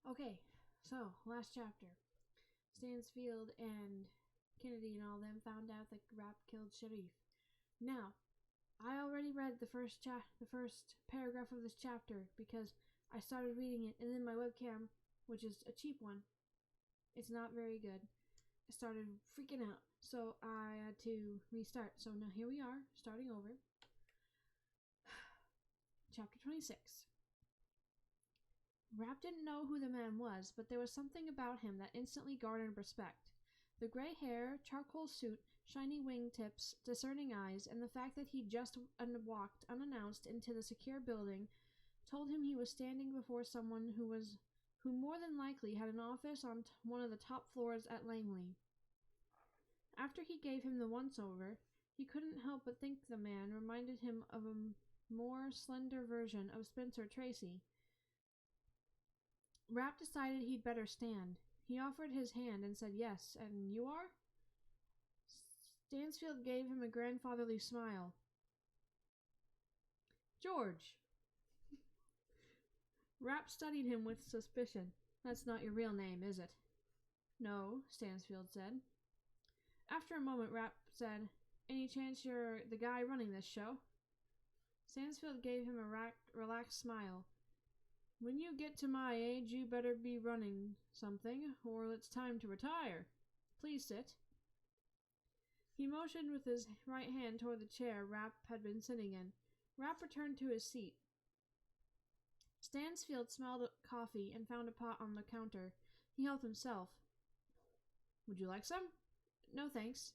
Okay, so last chapter. Stansfield and Kennedy and all them found out that Rapp killed Sharif. Now, I already read the first paragraph of this chapter because I started reading it, and then my webcam, which is a cheap one, it's not very good. I started freaking out, so I had to restart. So now here we are, starting over. Chapter 26. Rapp didn't know who the man was, but there was something about him that instantly garnered respect. The gray hair, charcoal suit, shiny wingtips, discerning eyes, and the fact that he just walked unannounced into the secure building told him he was standing before someone who more than likely had an office on one of the top floors at Langley. After he gave him the once-over, he couldn't help but think the man reminded him of a more slender version of Spencer Tracy. Rapp decided he'd better stand. He offered his hand and said yes. And you are? Stansfield gave him a grandfatherly smile. George. Rapp studied him with suspicion. That's not your real name, is it? No, Stansfield said. After a moment, Rapp said, Any chance you're the guy running this show? Stansfield gave him a relaxed smile. When you get to my age, you better be running something, or it's time to retire. Please sit. He motioned with his right hand toward the chair Rapp had been sitting in. Rapp returned to his seat. Stansfield smelled coffee and found a pot on the counter. He helped himself. Would you like some? No, thanks.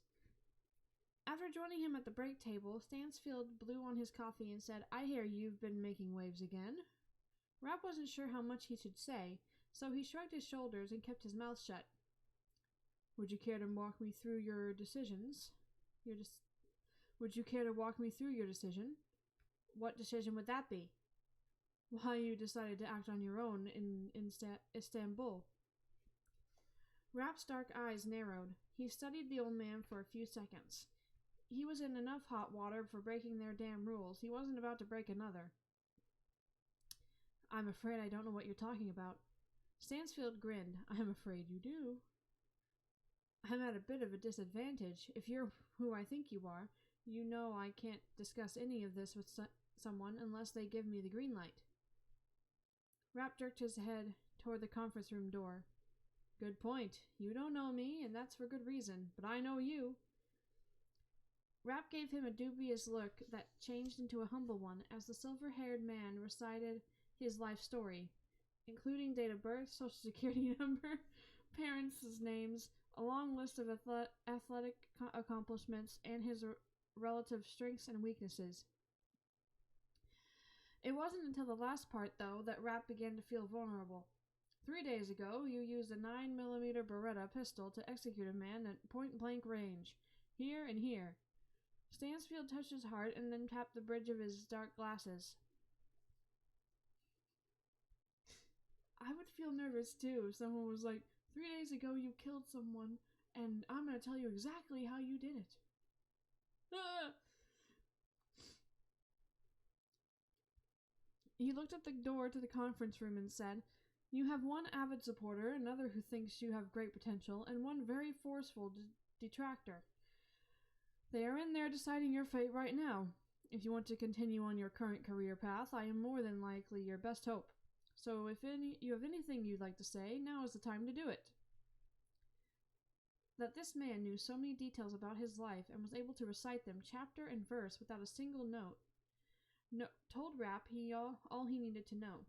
After joining him at the break table, Stansfield blew on his coffee and said, I hear you've been making waves again. Rapp wasn't sure how much he should say, so he shrugged his shoulders and kept his mouth shut. Would you care to walk me through your decisions? Would you care to walk me through your decision? What decision would that be? Why you decided to act on your own in Istanbul. Rapp's dark eyes narrowed. He studied the old man for a few seconds. He was in enough hot water for breaking their damn rules. He wasn't about to break another. I'm afraid I don't know what you're talking about. Stansfield grinned. I'm afraid you do. I'm at a bit of a disadvantage. If you're who I think you are, you know I can't discuss any of this with someone unless they give me the green light. Rapp jerked his head toward the conference room door. Good point. You don't know me, and that's for good reason, but I know you. Rapp gave him a dubious look that changed into a humble one as the silver-haired man recited his life story, including date of birth, social security number, parents' names, a long list of athletic accomplishments, and his relative strengths and weaknesses. It wasn't until the last part, though, that Rapp began to feel vulnerable. 3 days ago, you used a 9mm Beretta pistol to execute a man at point-blank range. Here and here. Stansfield touched his heart and then tapped the bridge of his dark glasses. I would feel nervous, too, if someone was like, 3 days ago you killed someone, and I'm going to tell you exactly how you did it. He looked at the door to the conference room and said, You have one avid supporter, another who thinks you have great potential, and one very forceful detractor. They are in there deciding your fate right now. If you want to continue on your current career path, I am more than likely your best hope. So if you have anything you'd like to say, now is the time to do it. That this man knew so many details about his life and was able to recite them chapter and verse without a single note told Rapp all he needed to know.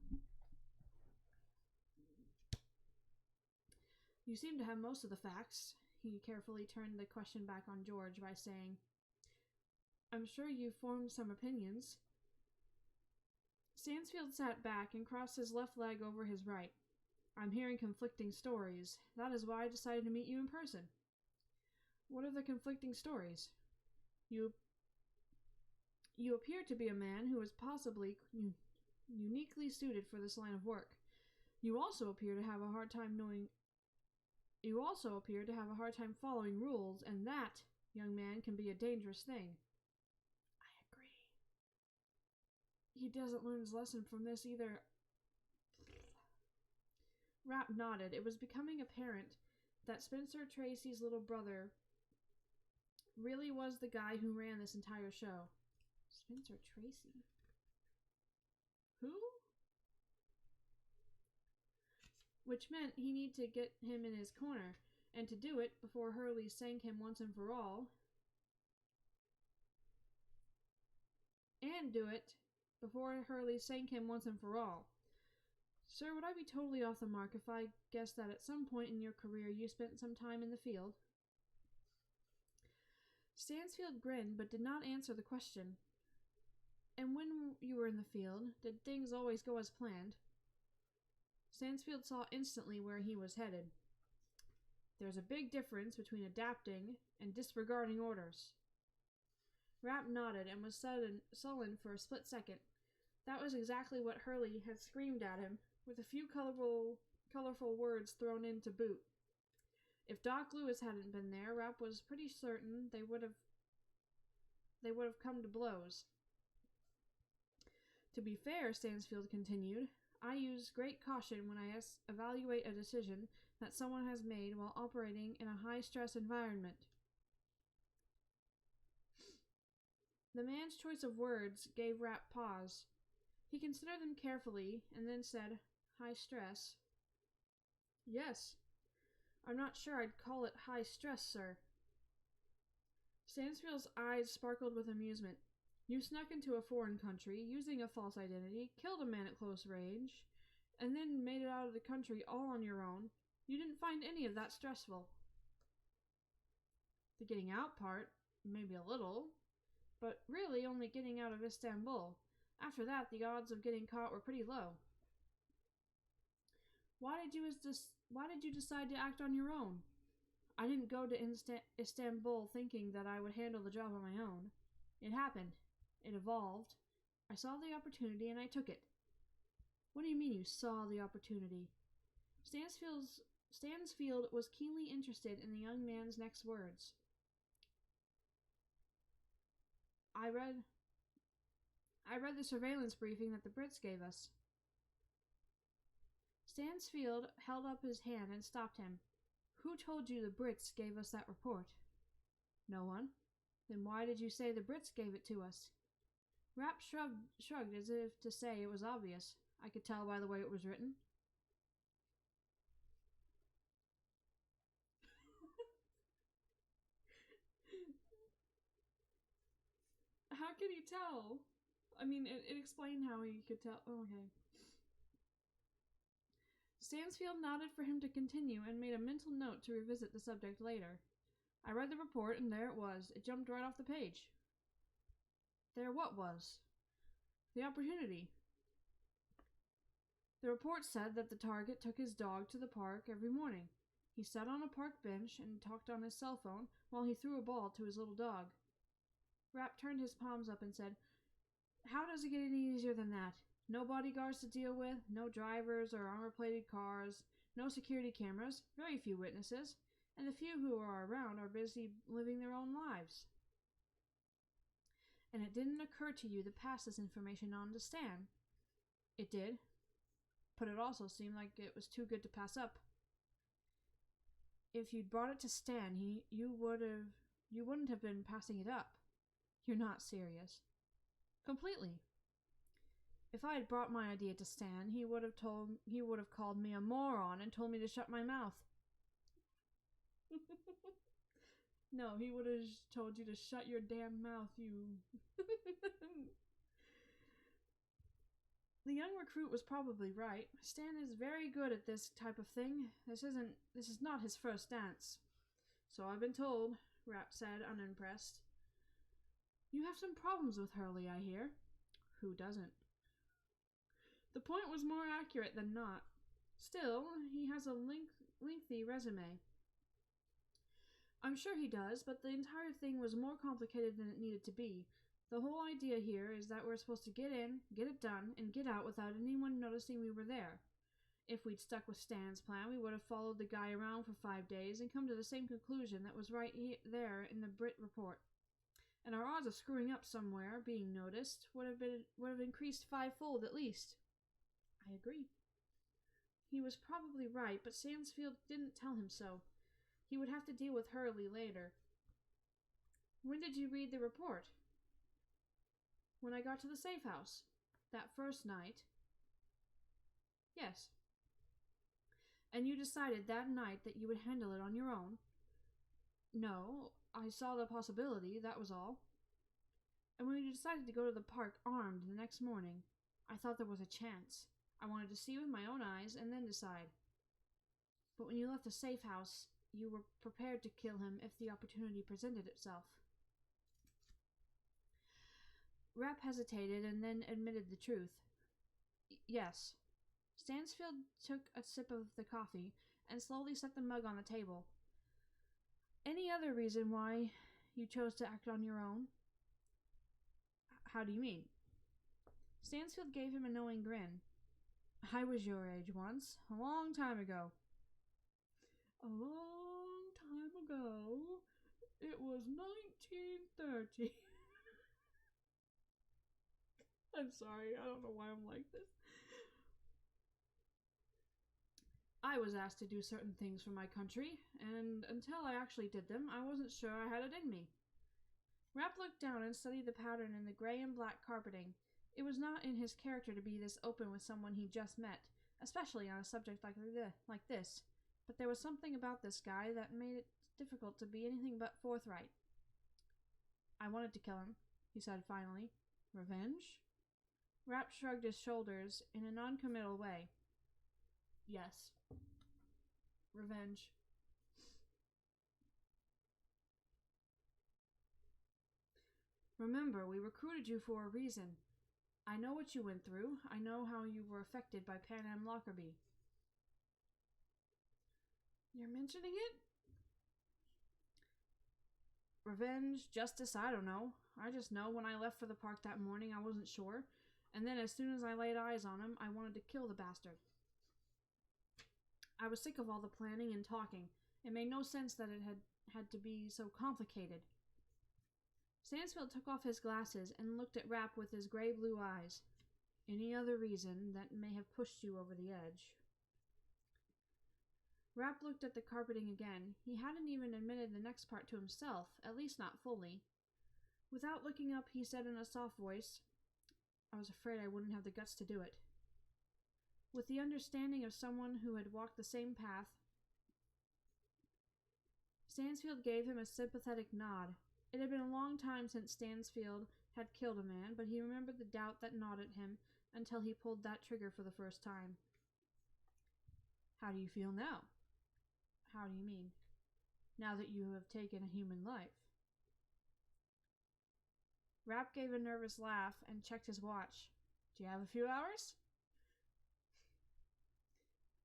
You seem to have most of the facts. He carefully turned the question back on George by saying, I'm sure you've formed some opinions. Stansfield sat back and crossed his left leg over his right. I'm hearing conflicting stories. That is why I decided to meet you in person. What are the conflicting stories? You appear to be a man who is possibly uniquely suited for this line of work. You also appear to have a hard time following rules, and that, young man, can be a dangerous thing. I agree. He doesn't learn his lesson from this either. Rapp nodded. It was becoming apparent that Spencer Tracy's little brother really was the guy who ran this entire show. Spencer Tracy? Who? Which meant he needed to get him in his corner, and to do it before Hurley sank him once and for all. Sir, would I be totally off the mark if I guessed that at some point in your career you spent some time in the field? Stansfield grinned, but did not answer the question. And when you were in the field, did things always go as planned? Stansfield saw instantly where he was headed. There's a big difference between adapting and disregarding orders. Rapp nodded and was sullen for a split second. That was exactly what Hurley had screamed at him, with a few colorful words thrown in to boot. If Doc Lewis hadn't been there, Rapp was pretty certain they would have come to blows. To be fair, Stansfield continued, I use great caution when I evaluate a decision that someone has made while operating in a high-stress environment. The man's choice of words gave Rapp pause. He considered them carefully and then said, high stress. Yes. I'm not sure I'd call it high stress, sir. Stansfield's eyes sparkled with amusement. You snuck into a foreign country, using a false identity, killed a man at close range, and then made it out of the country all on your own. You didn't find any of that stressful. The getting out part, maybe a little, but really only getting out of Istanbul. After that, the odds of getting caught were pretty low. Why did you decide to act on your own? I didn't go to Istanbul thinking that I would handle the job on my own. It happened. It evolved. I saw the opportunity and I took it. What do you mean you saw the opportunity? Stansfield was keenly interested in the young man's next words. I read the surveillance briefing that the Brits gave us. Stansfield held up his hand and stopped him. Who told you the Brits gave us that report? No one. Then why did you say the Brits gave it to us? Rapp shrugged as if to say it was obvious. I could tell by the way it was written. How could he tell? I mean, it explained how he could tell. Oh, okay. Stansfield nodded for him to continue and made a mental note to revisit the subject later. I read the report, and there it was. It jumped right off the page. There what was? The opportunity. The report said that the target took his dog to the park every morning. He sat on a park bench and talked on his cell phone while he threw a ball to his little dog. Rapp turned his palms up and said, How does it get any easier than that? No bodyguards to deal with, no drivers or armor-plated cars, no security cameras, very few witnesses, and the few who are around are busy living their own lives. And it didn't occur to you to pass this information on to Stan. It did, but it also seemed like it was too good to pass up. If you'd brought it to Stan, you wouldn't have been passing it up. You're not serious. Completely. If I had brought my idea to Stan, he would have called me a moron and told me to shut my mouth. No, he would have told you to shut your damn mouth, you. The young recruit was probably right. Stan is very good at this type of thing. This is not his first dance. So I've been told, Rapp said, unimpressed. You have some problems with Hurley, I hear. Who doesn't? The point was more accurate than not. Still, he has a lengthy resume. I'm sure he does, but the entire thing was more complicated than it needed to be. The whole idea here is that we're supposed to get in, get it done, and get out without anyone noticing we were there. If we'd stuck with Stan's plan, we would have followed the guy around for 5 days and come to the same conclusion that was right there in the Brit report. And our odds of screwing up somewhere, being noticed, would have increased 5-fold at least. I agree. He was probably right, but Stansfield didn't tell him so. He would have to deal with Hurley later. When did you read the report? When I got to the safe house. That first night. Yes. And you decided that night that you would handle it on your own? No, I saw the possibility, that was all. And when you decided to go to the park armed the next morning, I thought there was a chance. I wanted to see with my own eyes and then decide. But when you left the safe house, you were prepared to kill him if the opportunity presented itself. Rapp hesitated and then admitted the truth. Yes. Stansfield took a sip of the coffee and slowly set the mug on the table. Any other reason why you chose to act on your own? How do you mean? Stansfield gave him a knowing grin. I was your age once, a long time ago. A long time ago? It was 1930. I'm sorry, I don't know why I'm like this. I was asked to do certain things for my country, and until I actually did them, I wasn't sure I had it in me. Rapp looked down and studied the pattern in the gray and black carpeting. It was not in his character to be this open with someone he'd just met, especially on a subject like this, but there was something about this guy that made it difficult to be anything but forthright. I wanted to kill him, he said finally. Revenge? Rapp shrugged his shoulders in a non-committal way. Yes. Revenge. Remember, we recruited you for a reason. I know what you went through. I know how you were affected by Pan Am Lockerbie. You're mentioning it? Revenge, justice, I don't know. I just know when I left for the park that morning I wasn't sure, and then as soon as I laid eyes on him, I wanted to kill the bastard. I was sick of all the planning and talking. It made no sense that it had to be so complicated. Stansfield took off his glasses and looked at Rapp with his gray-blue eyes. Any other reason that may have pushed you over the edge? Rapp looked at the carpeting again. He hadn't even admitted the next part to himself, at least not fully. Without looking up, he said in a soft voice, I was afraid I wouldn't have the guts to do it. With the understanding of someone who had walked the same path, Stansfield gave him a sympathetic nod. It had been a long time since Stansfield had killed a man, but he remembered the doubt that gnawed at him until he pulled that trigger for the first time. How do you feel now? How do you mean? Now that you have taken a human life? Rapp gave a nervous laugh and checked his watch. Do you have a few hours?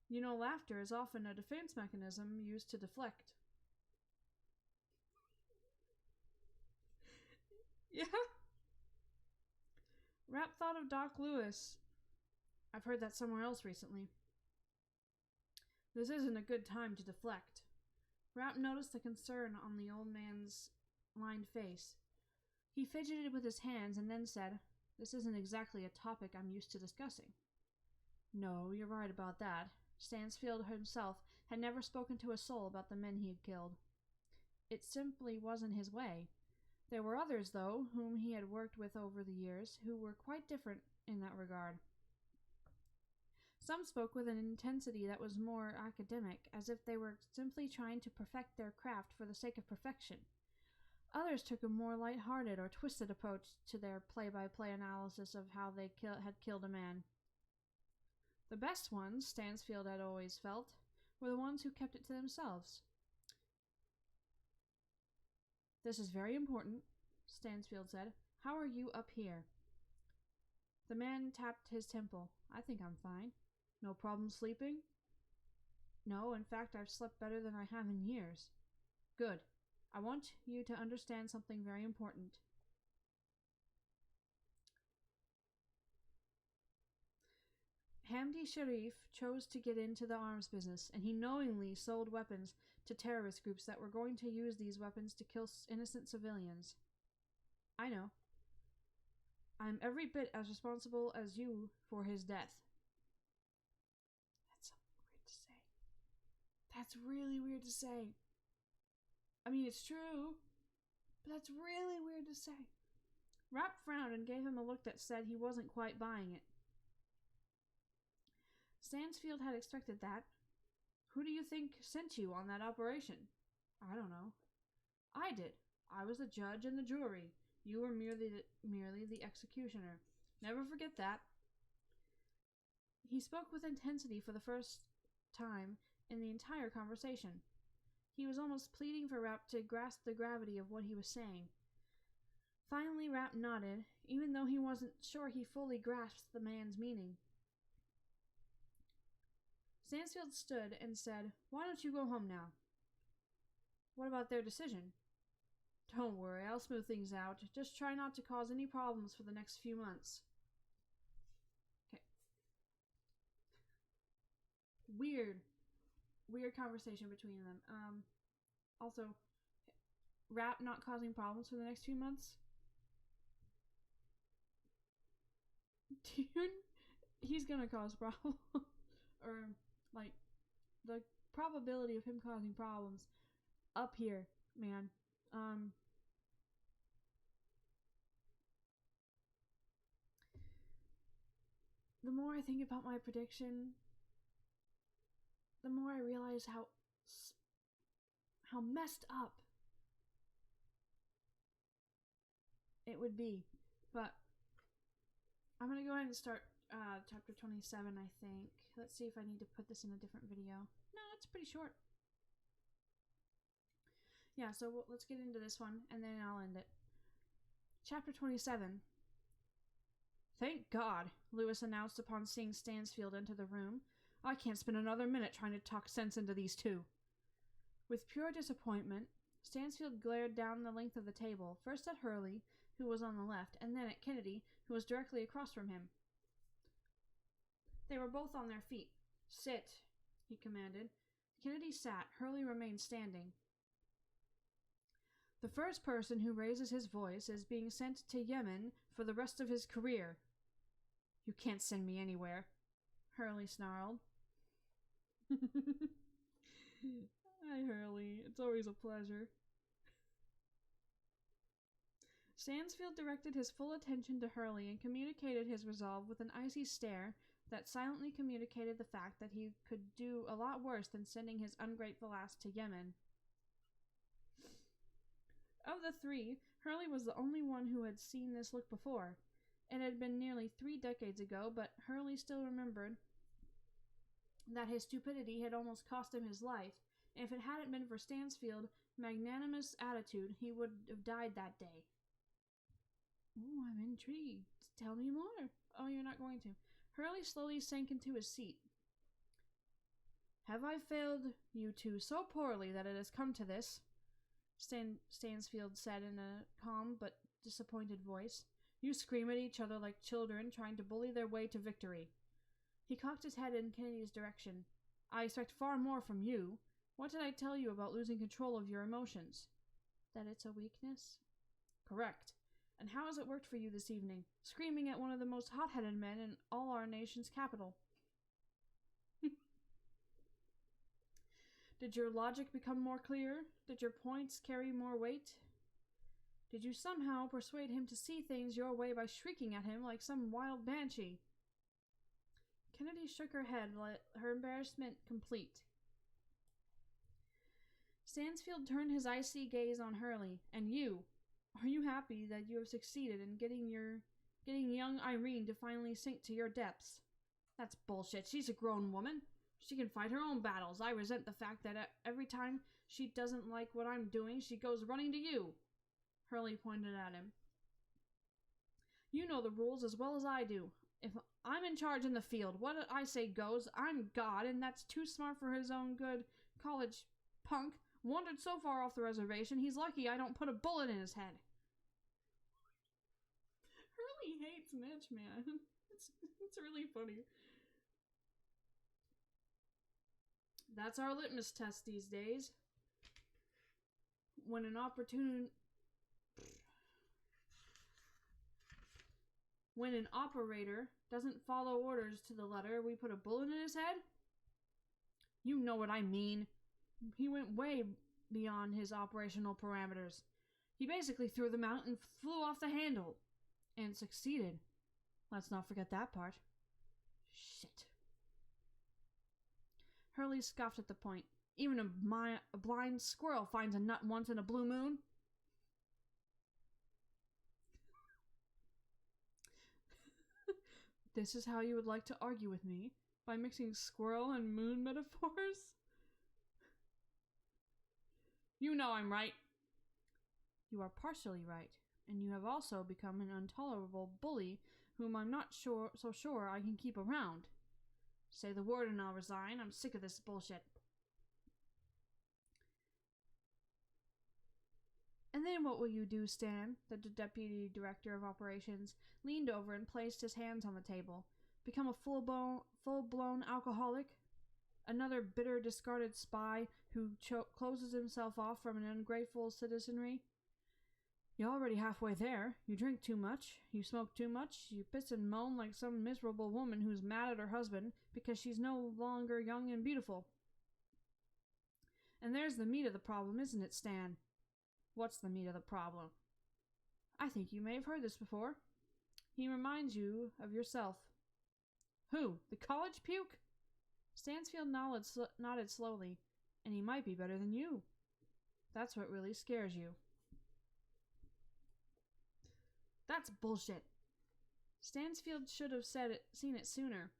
You know, laughter is often a defense mechanism used to deflect. Yeah? Rapp thought of Doc Lewis. I've heard that somewhere else recently. This isn't a good time to deflect. Rapp noticed the concern on the old man's lined face. He fidgeted with his hands and then said, This isn't exactly a topic I'm used to discussing. No, you're right about that. Stansfield himself had never spoken to a soul about the men he had killed. It simply wasn't his way. There were others, though, whom he had worked with over the years, who were quite different in that regard. Some spoke with an intensity that was more academic, as if they were simply trying to perfect their craft for the sake of perfection. Others took a more light-hearted or twisted approach to their play-by-play analysis of how they had killed a man. The best ones, Stansfield had always felt, were the ones who kept it to themselves. This is very important, Stansfield said. How are you up here? The man tapped his temple. I think I'm fine. No problem sleeping? No, in fact, I've slept better than I have in years. Good. I want you to understand something very important. Hamdi Sharif chose to get into the arms business, and he knowingly sold weapons to terrorist groups that were going to use these weapons to kill innocent civilians. I know. I'm every bit as responsible as you for his death. That's really weird to say. I mean, it's true, but that's really weird to say. Rap frowned and gave him a look that said he wasn't quite buying it. Stansfield had expected that. Who do you think sent you on that operation? I don't know. I did. I was the judge and the jury. You were merely the executioner. Never forget that. He spoke with intensity for the first time in the entire conversation. He was almost pleading for Rapp to grasp the gravity of what he was saying. Finally, Rapp nodded, even though he wasn't sure he fully grasped the man's meaning. Stansfield stood and said, "Why don't you go home now?" "What about their decision?" "Don't worry, I'll smooth things out. Just try not to cause any problems for the next few months." Okay. Weird conversation between them. Also, Rapp not causing problems for the next few months? Dude, he's gonna cause problems. Or, like, the probability of him causing problems up here, man. The more I think about my prediction, the more I realize how messed up it would be. But I'm gonna go ahead and start chapter 27, I think. Let's see if I need to put this in a different video. No, it's pretty short. Yeah, so let's get into this one, and then I'll end it. Chapter 27. "Thank God," Lewis announced upon seeing Stansfield enter the room. "I can't spend another minute trying to talk sense into these two." With pure disappointment, Stansfield glared down the length of the table, first at Hurley, who was on the left, and then at Kennedy, who was directly across from him. They were both on their feet. "Sit," he commanded. Kennedy sat. Hurley remained standing. "The first person who raises his voice is being sent to Yemen for the rest of his career." "You can't send me anywhere," Hurley snarled. Hi, Hurley. It's always a pleasure. Stansfield directed his full attention to Hurley and communicated his resolve with an icy stare that silently communicated the fact that he could do a lot worse than sending his ungrateful ass to Yemen. Of the three, Hurley was the only one who had seen this look before. It had been nearly 3 decades ago, but Hurley still remembered that his stupidity had almost cost him his life, and if it hadn't been for Stansfield's magnanimous attitude, he would have died that day. "Ooh, I'm intrigued. Tell me more." "Oh, you're not going to." Hurley slowly sank into his seat. "Have I failed you two so poorly that it has come to this?" Stansfield said in a calm but disappointed voice. "You scream at each other like children trying to bully their way to victory." He cocked his head in Kennedy's direction. "I expect far more from you. What did I tell you about losing control of your emotions?" "That it's a weakness?" "Correct. And how has it worked for you this evening, screaming at one of the most hot-headed men in all our nation's capital?" "Did your logic become more clear? Did your points carry more weight? Did you somehow persuade him to see things your way by shrieking at him like some wild banshee?" Kennedy shook her head, her embarrassment complete. Stansfield turned his icy gaze on Hurley. "And you? Are you happy that you have succeeded in getting young Irene to finally sink to your depths?" "That's bullshit. She's a grown woman. She can fight her own battles. I resent the fact that every time she doesn't like what I'm doing, she goes running to you." Hurley pointed at him. "You know the rules as well as I do. If I'm in charge in the field, what I say goes. I'm God, and that's too smart for his own good. College punk wandered so far off the reservation, he's lucky I don't put a bullet in his head." Hurley hates Mitch, man. It's really funny. "That's our litmus test these days. When an operator doesn't follow orders to the letter, we put a bullet in his head?" "You know what I mean." He went way beyond his operational parameters. He basically threw them out and flew off the handle. And succeeded. Let's not forget that part. Shit. Hurley scoffed at the point. Even a blind squirrel finds a nut once in a blue moon. This is how you would like to argue with me? By mixing squirrel and moon metaphors? You know I'm right. You are partially right, and you have also become an intolerable bully whom I'm not so sure I can keep around. Say the word and I'll resign. I'm sick of this bullshit. And then what will you do, Stan? The deputy director of operations leaned over and placed his hands on the table. Become a full-blown alcoholic? Another bitter, discarded spy who closes himself off from an ungrateful citizenry? You're already halfway there. You drink too much. You smoke too much. You piss and moan like some miserable woman who's mad at her husband because she's no longer young and beautiful. And there's the meat of the problem, isn't it, Stan? What's the meat of the problem? I think you may have heard this before. He reminds you of yourself. Who? The college puke? Stansfield nodded slowly. And he might be better than you. That's what really scares you. That's bullshit. Stansfield should have seen it sooner.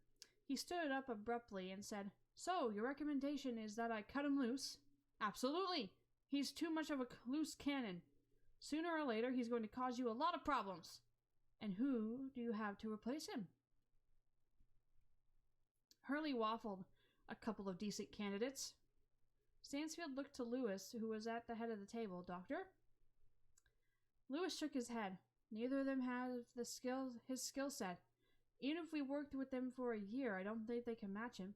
He stood up abruptly and said, So, your recommendation is that I cut him loose? Absolutely. He's too much of a loose cannon. Sooner or later, he's going to cause you a lot of problems. And who do you have to replace him? Hurley waffled. A couple of decent candidates. Stansfield looked to Lewis, who was at the head of the table. Doctor? Lewis shook his head. Neither of them have his skill set. Even if we worked with them for a year, I don't think they can match him.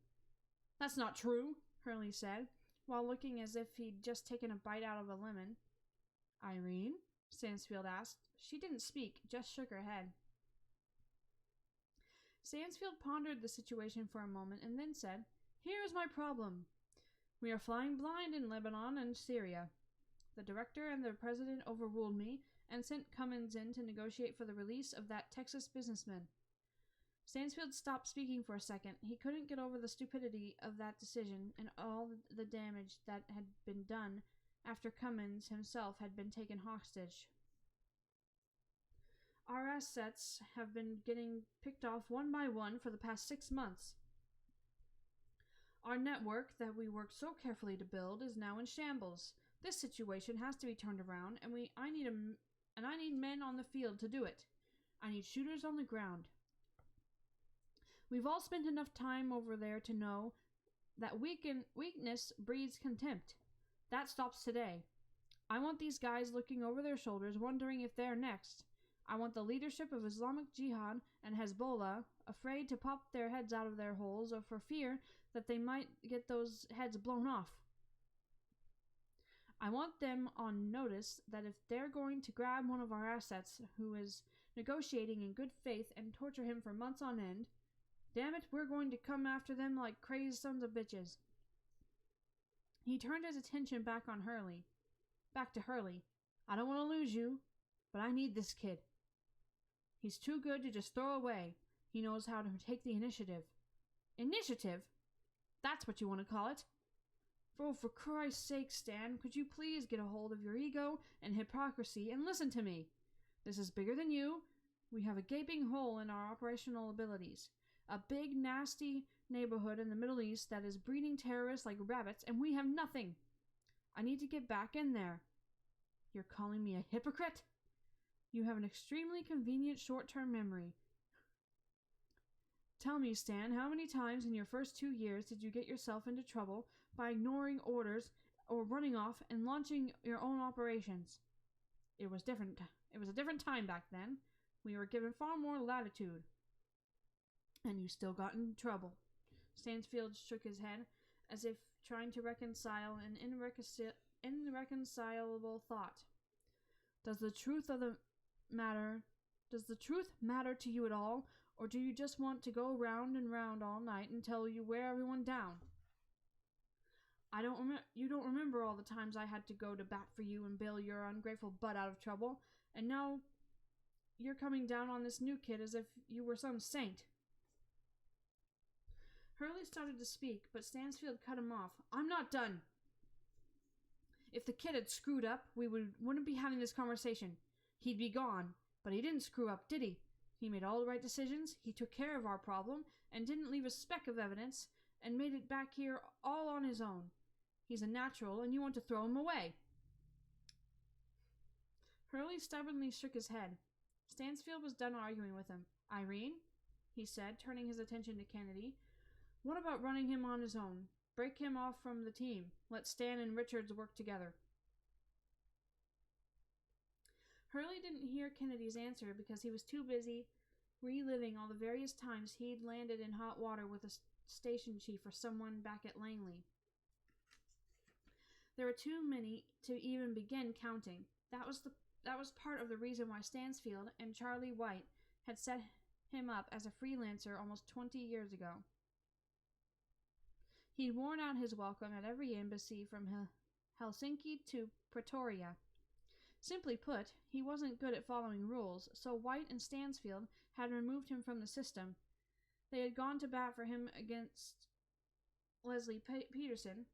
That's not true, Hurley said, while looking as if he'd just taken a bite out of a lemon. Irene? Stansfield asked. She didn't speak, just shook her head. Stansfield pondered the situation for a moment and then said, Here's my problem. We are flying blind in Lebanon and Syria. The director and the president overruled me and sent Cummins in to negotiate for the release of that Texas businessman. Stansfield stopped speaking for a second. He couldn't get over the stupidity of that decision and all the damage that had been done after Cummins himself had been taken hostage. Our assets have been getting picked off one by one for the past 6 months. Our network that we worked so carefully to build is now in shambles. This situation has to be turned around, and I need men on the field to do it. I need shooters on the ground. We've all spent enough time over there to know that weakness breeds contempt. That stops today. I want these guys looking over their shoulders, wondering if they're next. I want the leadership of Islamic Jihad and Hezbollah afraid to pop their heads out of their holes or for fear that they might get those heads blown off. I want them on notice that if they're going to grab one of our assets who is negotiating in good faith and torture him for months on end, damn it, we're going to come after them like crazed sons of bitches. He turned his attention back to Hurley. I don't want to lose you, but I need this kid. He's too good to just throw away. He knows how to take the initiative. Initiative? That's what you want to call it? Oh, for Christ's sake, Stan, could you please get a hold of your ego and hypocrisy and listen to me? This is bigger than you. We have a gaping hole in our operational abilities. A big, nasty neighborhood in the Middle East that is breeding terrorists like rabbits, and we have nothing. I need to get back in there. You're calling me a hypocrite? You have an extremely convenient short-term memory. Tell me, Stan, how many times in your first 2 years did you get yourself into trouble by ignoring orders or running off and launching your own operations? It was a different time back then. We were given far more latitude. And you still got in trouble. Stansfield shook his head, as if trying to reconcile an irreconcilable thought. Does the truth matter to you at all, or do you just want to go round and round all night until you wear everyone down? You don't remember all the times I had to go to bat for you and bail your ungrateful butt out of trouble, and now you're coming down on this new kid as if you were some saint." Hurley started to speak, but Stansfield cut him off. "I'm not done. If the kid had screwed up, we wouldn't be having this conversation. He'd be gone, but he didn't screw up, did he? He made all the right decisions, he took care of our problem, and didn't leave a speck of evidence, and made it back here all on his own. He's a natural, and you want to throw him away." Hurley stubbornly shook his head. Stansfield was done arguing with him. "Irene," he said, turning his attention to Kennedy, "what about running him on his own? Break him off from the team. Let Stan and Richards work together." Hurley didn't hear Kennedy's answer because he was too busy reliving all the various times he'd landed in hot water with a station chief or someone back at Langley. There were too many to even begin counting. That was part of the reason why Stansfield and Charlie White had set him up as a freelancer almost 20 years ago. He'd worn out his welcome at every embassy from Helsinki to Pretoria. Simply put, he wasn't good at following rules, so White and Stansfield had removed him from the system. They had gone to bat for him against Leslie Peterson,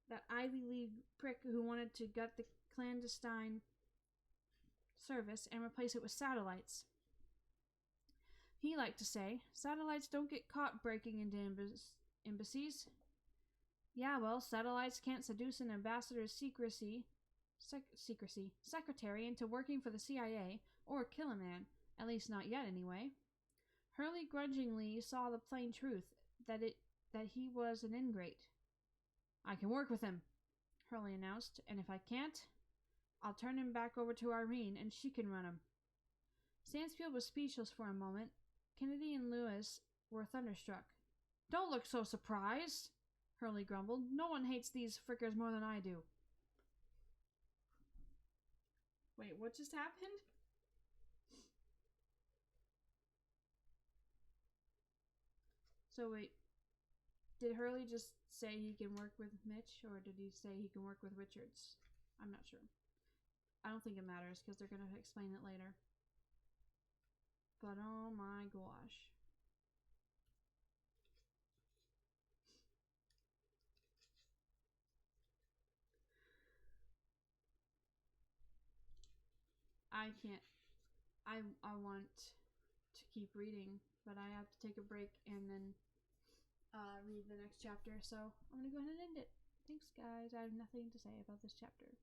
that Ivy League prick who wanted to gut the clandestine service and replace it with satellites. He liked to say, "Satellites don't get caught breaking into embassies." Yeah, well, satellites can't seduce an ambassador's secretary into working for the CIA, or kill a man, at least not yet anyway. Hurley grudgingly saw the plain truth, that he was an ingrate. "I can work with him," Hurley announced, "and if I can't, I'll turn him back over to Irene, and she can run him." Stansfield was speechless for a moment. Kennedy and Lewis were thunderstruck. "Don't look so surprised," Hurley grumbled. "No one hates these frickers more than I do." Wait, what just happened? So wait, did Hurley just say he can work with Mitch, or did he say he can work with Richards? I'm not sure. I don't think it matters, because they're going to explain it later. But oh my gosh. I can't. I want to keep reading, but I have to take a break and then read the next chapter, so I'm going to go ahead and end it. Thanks, guys. I have nothing to say about this chapter.